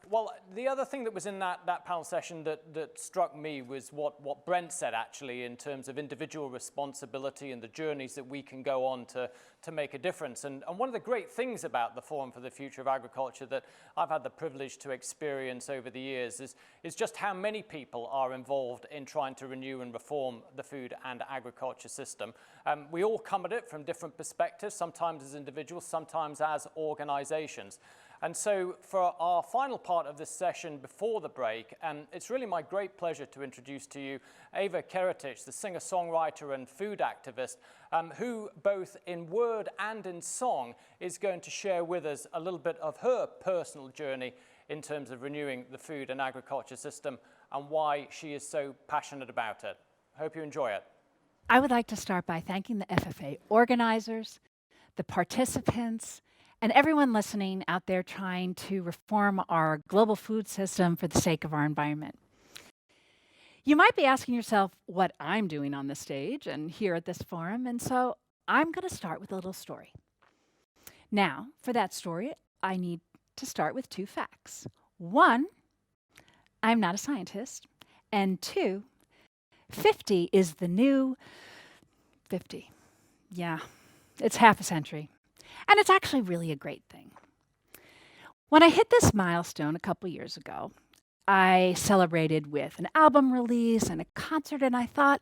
Well, the other thing that was in that panel session that struck me was what Brent said, actually, in terms of individual responsibility and the journeys that we can go on to make a difference. And one of the great things about the Forum for the Future of Agriculture that I've had the privilege to experience over the years is just how many people are involved in trying to renew and reform the food and agriculture system. We all come at it from different perspectives, sometimes as individuals, sometimes as organizations. And so for our final part of this session before the break, it's really my great pleasure to introduce to you Eva Keretic, the singer-songwriter and food activist, who both in word and in song is going to share with us a little bit of her personal journey in terms of renewing the food and agriculture system and why she is so passionate about it. Hope you enjoy it. I would like to start by thanking the FFA organizers, the participants, and everyone listening out there trying to reform our global food system for the sake of our environment. You might be asking yourself what I'm doing on the stage and here at this forum, and so I'm going to start with a little story. Now, for that story, I need to start with two facts. One, I'm not a scientist, and two, 50 is the new 50. Yeah, it's half a century. And it's actually really a great thing. When I hit this milestone a couple years ago, I celebrated with an album release and a concert, and I thought,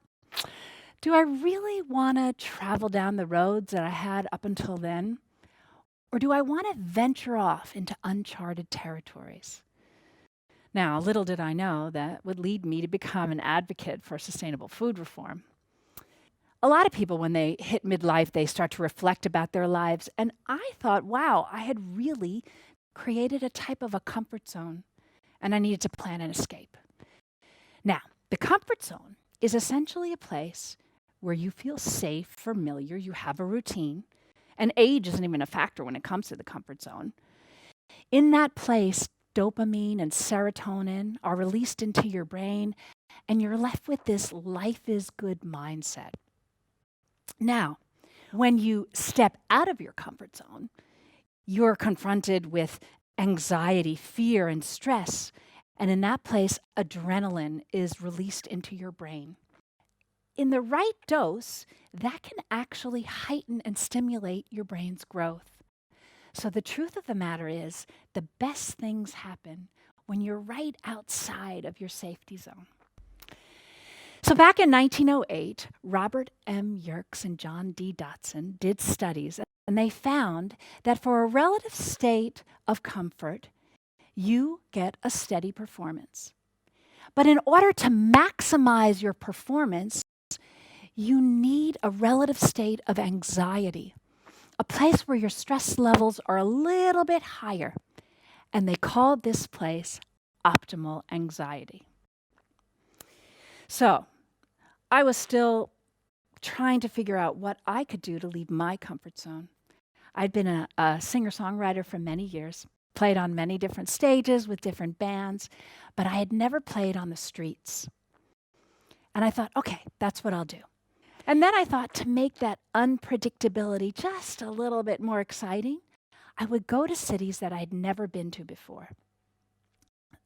do I really want to travel down the roads that I had up until then? Or do I want to venture off into uncharted territories? Now, little did I know that would lead me to become an advocate for sustainable food reform. A lot of people, when they hit midlife, they start to reflect about their lives. And I thought, wow, I had really created a type of a comfort zone, and I needed to plan an escape. Now, the comfort zone is essentially a place where you feel safe, familiar, you have a routine, and age isn't even a factor when it comes to the comfort zone. In that place, dopamine and serotonin are released into your brain, and you're left with this life is good mindset. Now, when you step out of your comfort zone, you're confronted with anxiety, fear, and stress. And in that place, adrenaline is released into your brain. In the right dose, that can actually heighten and stimulate your brain's growth. So the truth of the matter is, the best things happen when you're right outside of your safety zone. So back in 1908, Robert M. Yerkes and John D. Dotson did studies, and they found that for a relative state of comfort, you get a steady performance. But in order to maximize your performance, you need a relative state of anxiety, a place where your stress levels are a little bit higher. And they called this place optimal anxiety. So I was still trying to figure out what I could do to leave my comfort zone. I'd been a singer-songwriter for many years, played on many different stages with different bands, but I had never played on the streets. And I thought, okay, that's what I'll do. And then I thought, to make that unpredictability just a little bit more exciting, I would go to cities that I'd never been to before.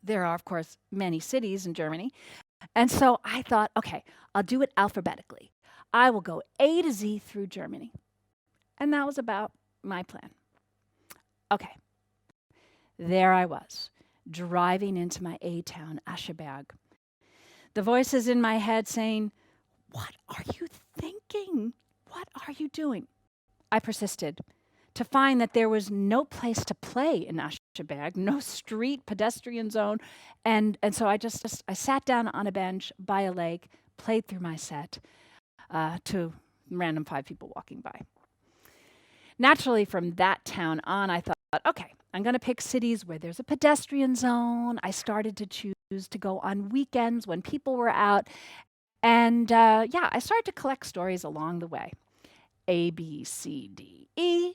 There are, of course, many cities in Germany. And so I thought, okay, I'll do it alphabetically. I will go A to Z through Germany. And that was about my plan. Okay, there I was, driving into my A town, Ascheberg. The voices in my head saying, what are you thinking? What are you doing? I persisted to find that there was no place to play in Ascheberg, no street pedestrian zone. And so I sat down on a bench by a lake, played through my set to random 5 people walking by. Naturally, from that town on, I thought, okay, I'm going to pick cities where there's a pedestrian zone. I started to choose to go on weekends when people were out. And I started to collect stories along the way. A, B, C, D, E.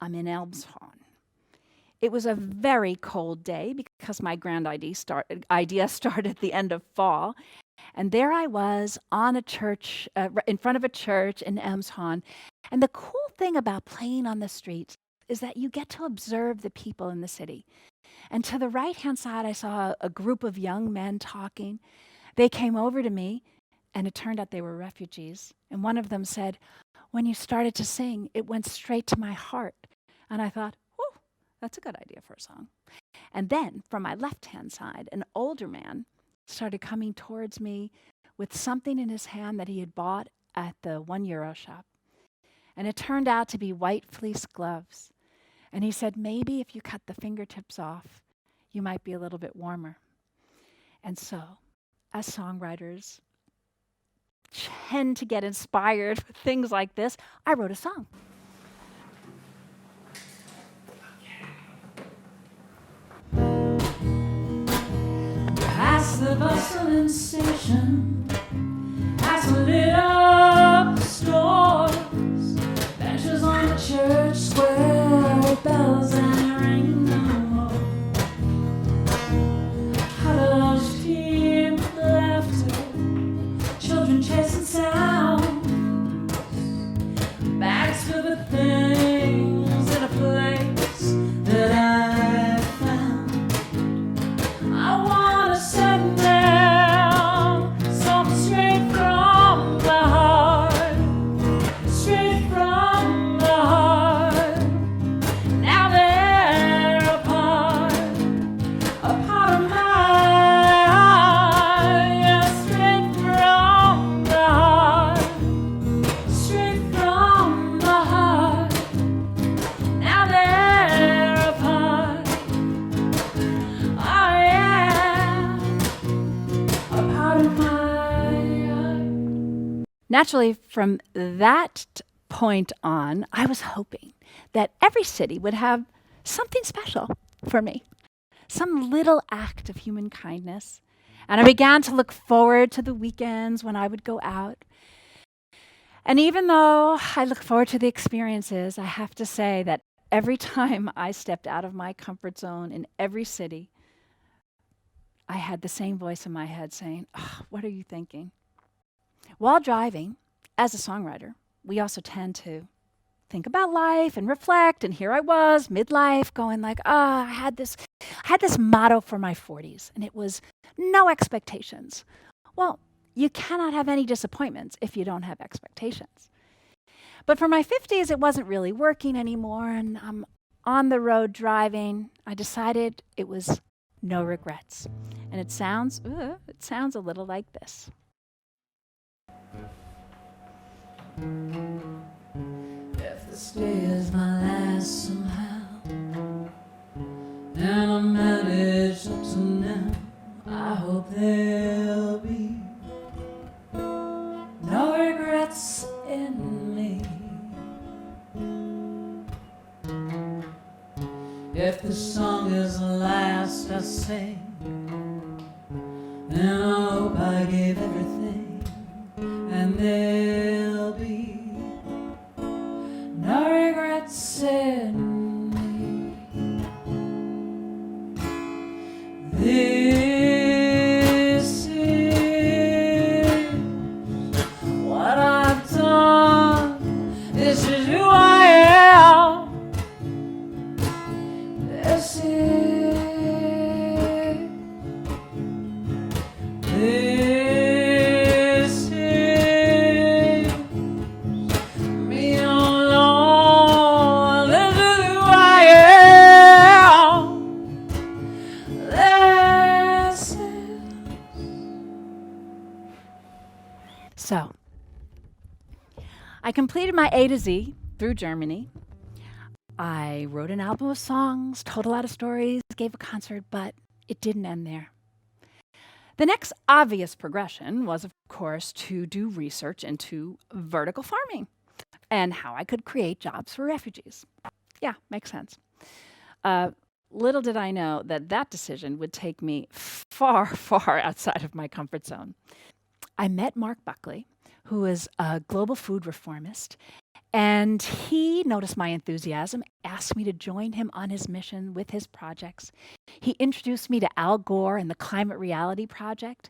I'm in Elmshorn. It was a very cold day because my grand idea started at the end of fall. And there I was on a church, in front of a church in Elmshorn. And the cool thing about playing on the streets is that you get to observe the people in the city. And to the right-hand side, I saw a group of young men talking. They came over to me, and it turned out they were refugees. And one of them said, "When you started to sing, it went straight to my heart." And I thought, "Oh, that's a good idea for a song." And then from my left-hand side, an older man started coming towards me with something in his hand that he had bought at the €1 shop. And it turned out to be white fleece gloves. And he said, "Maybe if you cut the fingertips off, you might be a little bit warmer." And so, as songwriters tend to get inspired with things like this, I wrote a song. Past the bustling station, past the lit up stores, benches on the church square with bells and ring no more. Huddles, team, laughter, children chasing sounds, bags filled with things in a place that I found. I wanna set down something straight from the heart, straight from the heart. Now they're a part of my heart, yeah, straight from the heart, straight from the heart. Now they're a part, oh yeah, a part of my heart. Naturally, from that point on, I was hoping that every city would have something special for me, some little act of human kindness. And I began to look forward to the weekends when I would go out. And even though I look forward to the experiences, I have to say that every time I stepped out of my comfort zone in every city, I had the same voice in my head saying, "Oh, what are you thinking?" While driving, as a songwriter, we also tend to think about life and reflect. And here I was, midlife, going like, I had this motto for my 40s, and it was no expectations. Well, you cannot have any disappointments if you don't have expectations. But for my 50s, it wasn't really working anymore, and I'm on the road driving. I decided it was no regrets. And it sounds a little like this. If this day is my last somehow, and I managed up to now, I hope there'll be no regrets in me. If this song is the last I sing, then I hope I gave everything, and there'll be no regrets in me. This is what I've done. This is who I am. This is me alone. This is who I am. This is. So, I completed my A to Z through Germany. I wrote an album of songs, told a lot of stories, gave a concert, but it didn't end there. The next obvious progression was, of course, to do research into vertical farming and how I could create jobs for refugees. Yeah, makes sense. Little did I know that that decision would take me far, far outside of my comfort zone. I met Mark Buckley, who is a global food reformist, and he noticed my enthusiasm, asked me to join him on his mission with his projects. He introduced me to Al Gore and the Climate Reality Project.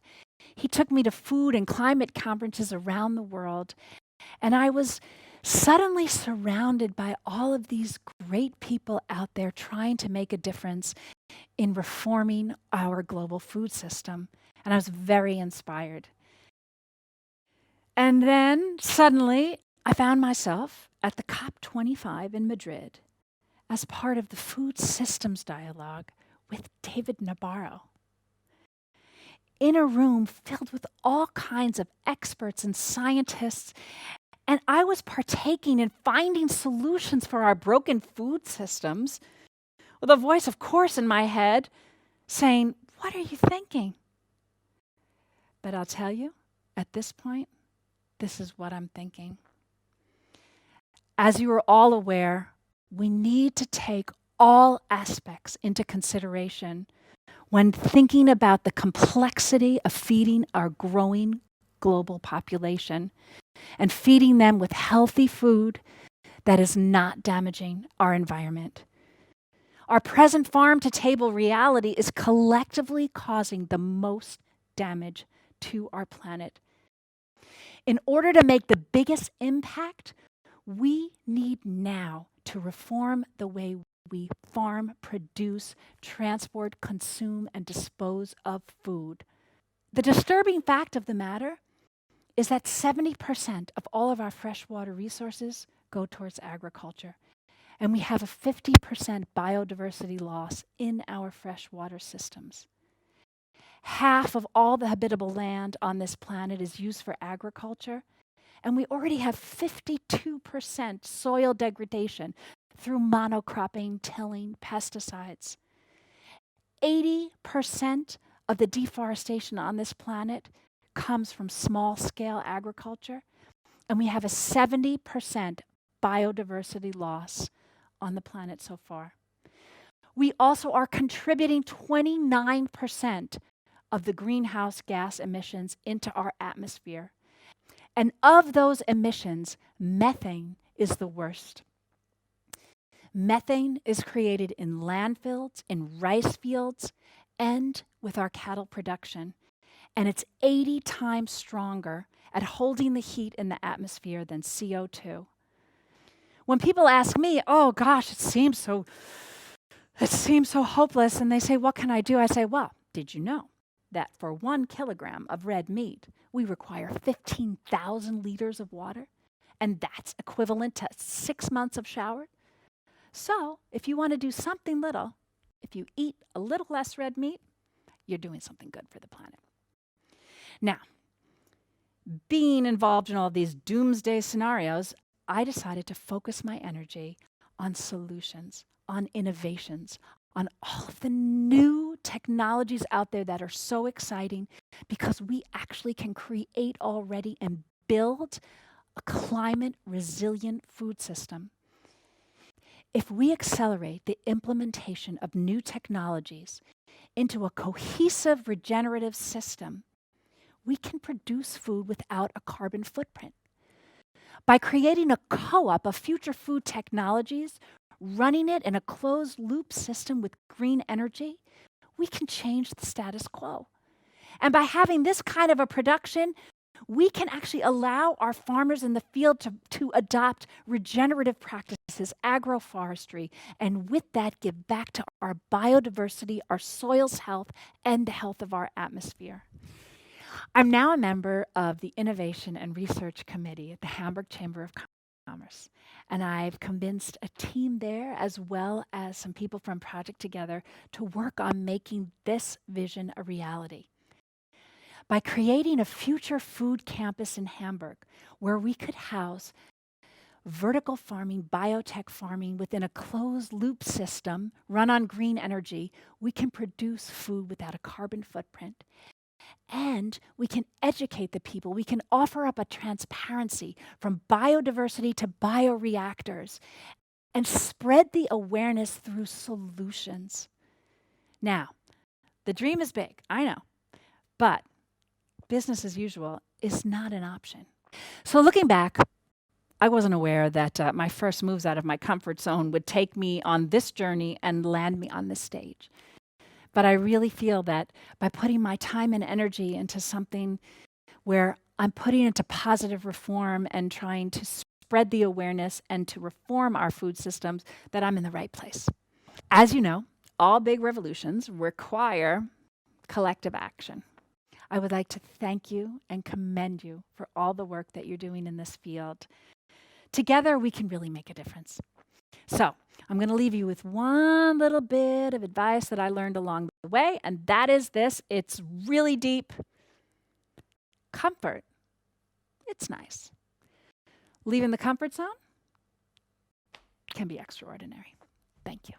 He took me to food and climate conferences around the world, and I was suddenly surrounded by all of these great people out there trying to make a difference in reforming our global food system. And I was very inspired. And then suddenly I found myself at the COP25 in Madrid as part of the food systems dialogue with David Nabarro, in a room filled with all kinds of experts and scientists. And I was partaking in finding solutions for our broken food systems, with a voice, of course, in my head saying, "What are you thinking?" But I'll tell you, at this point, this is what I'm thinking. As you are all aware, we need to take all aspects into consideration when thinking about the complexity of feeding our growing global population and feeding them with healthy food that is not damaging our environment. Our present farm-to-table reality is collectively causing the most damage to our planet. In order to make the biggest impact, we need now to reform the way we farm, produce, transport, consume, and dispose of food. The disturbing fact of the matter is that 70% of all of our freshwater resources go towards agriculture. And we have a 50% biodiversity loss in our freshwater systems. Half of all the habitable land on this planet is used for agriculture, and we already have 52% soil degradation through monocropping, tilling, pesticides. 80% of the deforestation on this planet comes from small-scale agriculture, and we have a 70% biodiversity loss on the planet so far. We also are contributing 29% of the greenhouse gas emissions into our atmosphere. And of those emissions, methane is the worst. Methane is created in landfills, in rice fields, and with our cattle production. And it's 80 times stronger at holding the heat in the atmosphere than CO2. When people ask me, "Oh gosh, it seems so hopeless," and they say, "What can I do?" I say, "Well, did you know that for 1 kilogram of red meat, we require 15,000 liters of water? And that's equivalent to 6 months of shower. So if you want to do something little, if you eat a little less red meat, you're doing something good for the planet." Now, being involved in all these doomsday scenarios, I decided to focus my energy on solutions, on innovations, on all of the new technologies out there that are so exciting, because we actually can create already and build a climate-resilient food system. If we accelerate the implementation of new technologies into a cohesive regenerative system, we can produce food without a carbon footprint. By creating a co-op of future food technologies, running it in a closed-loop system with green energy, we can change the status quo. And by having this kind of a production, we can actually allow our farmers in the field to adopt regenerative practices, agroforestry, and with that give back to our biodiversity, our soil's health, and the health of our atmosphere. I'm now a member of the Innovation and Research Committee at the Hamburg Chamber of Commerce, and I've convinced a team there, as well as some people from Project Together, to work on making this vision a reality. By creating a future food campus in Hamburg, where we could house vertical farming, biotech farming within a closed-loop system run on green energy, we can produce food without a carbon footprint. And we can educate the people. We can offer up a transparency from biodiversity to bioreactors and spread the awareness through solutions. Now, the dream is big, I know, but business as usual is not an option. So looking back, I wasn't aware that my first moves out of my comfort zone would take me on this journey and land me on this stage. But I really feel that by putting my time and energy into something where I'm putting into positive reform and trying to spread the awareness and to reform our food systems, that I'm in the right place. As you know, all big revolutions require collective action. I would like to thank you and commend you for all the work that you're doing in this field. Together, we can really make a difference. So I'm going to leave you with one little bit of advice that I learned along the way, and that is this. It's really deep. Comfort. It's nice. Leaving the comfort zone can be extraordinary. Thank you.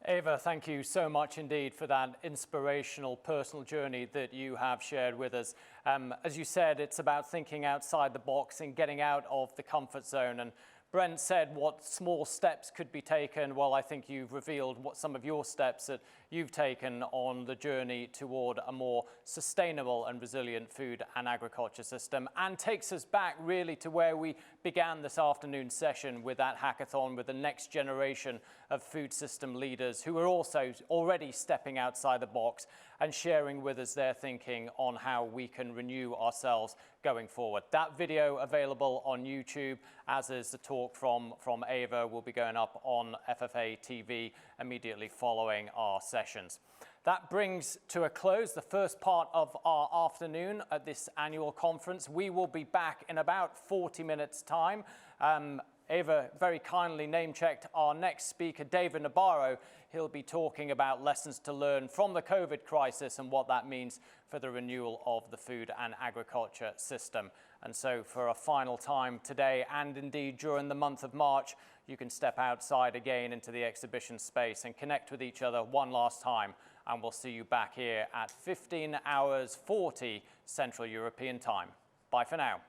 Eva, thank you so much indeed for that inspirational personal journey that you have shared with us. As you said, it's about thinking outside the box and getting out of the comfort zone. And Brent said what small steps could be taken. Well, I think you've revealed what some of your steps that you've taken on the journey toward a more sustainable and resilient food and agriculture system, and takes us back really to where we began this afternoon session with that hackathon with the next generation of food system leaders who are also already stepping outside the box and sharing with us their thinking on how we can renew ourselves going forward. That video available on YouTube, as is the talk from Eva, will be going up on FFA TV immediately following our sessions. That brings to a close the first part of our afternoon at this annual conference. We will be back in about 40 minutes' time. Eva very kindly name-checked our next speaker, David Nabarro. He'll be talking about lessons to learn from the COVID crisis and what that means for the renewal of the food and agriculture system. And so for a final time today, and indeed during the month of March, you can step outside again into the exhibition space and connect with each other one last time. And we'll see you back here at 15 hours 40 Central European time. Bye for now.